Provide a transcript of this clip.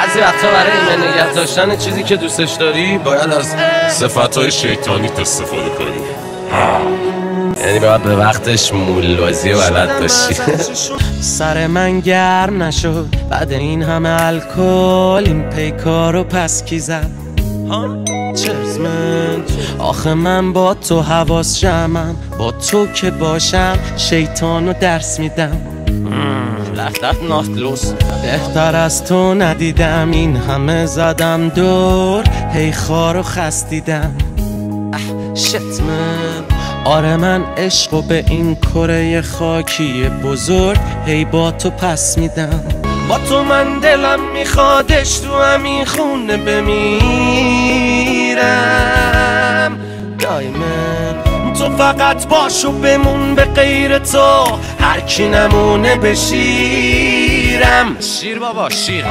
بعضی وقتا برای ایمن نگه داشتن چیزی که دوستش داری باید از صفتهای شیطانیت استفاده کنی. یعنی باید به وقتش مولوازی و بلد باشی. سر من گرم نشد بعد این همه الکل، این پیکارو پس کی زد؟ چرزمن آخه من با تو حواس جمعم، با تو که باشم شیطانو درس میدم. لفتت ناخلوس بهتر از تو ندیدم، این همه زدم دور هی خارو خستیدم. شتمن آره من عشقو به این کره خاکی بزرگ هی با تو پس میدم. با تو من دلم میخوادش تو همین خونه بمیرم. دایما تو فقط باشو بمون، به غیر تو هر کی نمونه بشیرم. شیر بابا شیر.